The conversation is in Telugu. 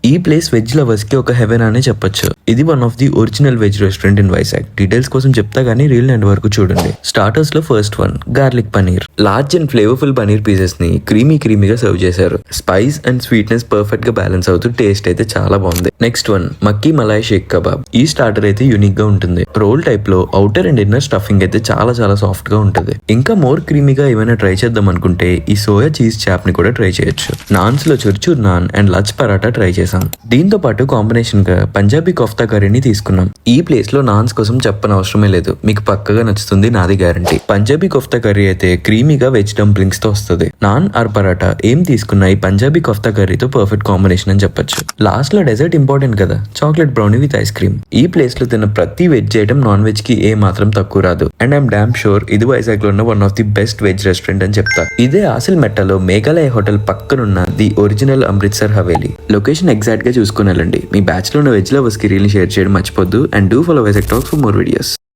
ఈ ప్లేస్ వెజ్ లవర్స్ కి ఒక హెవెన్ అనే చెప్పొచ్చు. ఇది one of the original veg restaurant in Vizag. Details కోసం చెప్తా గానీ రీల్ ఎండ్ వరకు చూడండి. స్టార్టర్స్ లో first one garlic paneer. Large and flavourful paneer pieces ని క్రీమీగా సర్వ్ చేశారు. స్పైస్ అండ్ స్వీట్నెస్ పర్ఫెక్ట్ గా బ్యాలెన్స్ అవుతూ టేస్ట్ అయితే చాలా బాగుంది. Next one makki malai seekh kebab. ఈ స్టార్టర్ అయితే యూనిక్ గా ఉంటుంది. రోల్ టైప్ లో అవుటర్ అండ్ ఇన్నర్ స్టఫింగ్ అయితే చాలా సాఫ్ట్ గా ఉంటుంది. ఇంకా మోర్ క్రీమీగా ఏమైనా ట్రై చేద్దాం అనుకుంటే ఈ సోయా చీజ్ చాప్ ని కూడా ట్రై చేయొచ్చు. నాన్స్ లో చుర్చూర్ నాన్ అండ్ లచ్ పరాటా ట్రై చేశాం. దీంతో పాటు కాంబినేషన్ గా పంజాబీ కోఫ్తా కర్రీని తీసుకున్నాం. ఈ ప్లేస్ లో నాన్స్ కోసం చెప్పనవసరమే లేదు, మీకు పక్కగా నచ్చుతుంది, నాది గ్యారంటీ. పంజాబీ కోఫ్తా కర్రీ అయితే క్రీమీగా వెజ్ డంప్లింగ్స్ తో వస్తుంది. నాన్ ఆర్ పరాటా ఏం తీసుకున్నా ఈ పంజాబీ కోఫ్తా కర్రీతో పర్ఫెక్ట్ కాంబినేషన్ అని చెప్పొచ్చు. లాస్ట్ లో డెజర్ట్ ఇంపార్టెంట్ కదా, chocolate brownie with ice cream. ఈ ప్లేస్ లో తిన్న ప్రతి వెజ్ ఐటమ్ నాన్ వెజ్ కి ఏ మాత్రం తక్కువ రాదు. అండ్ ఐఎమ్ డామ్ షూర్ ఇది వైజాగ్ లో ఉన్న one of the best veg restaurant అని చెప్తా. ఇదే ఆసిల్ మెట్టలో మేఘాలయ హోటల్ పక్కనున్న the original Amritsar Haveli. Location exact గా చూసుకుని వెళ్ళండి. మీ బ్యాచ్ లో ఉన్న వెజ్ లవర్స్ కి రీల్ షేర్ చేయడం మర్చిపోద్దు. And do follow Vizag talks for more videos.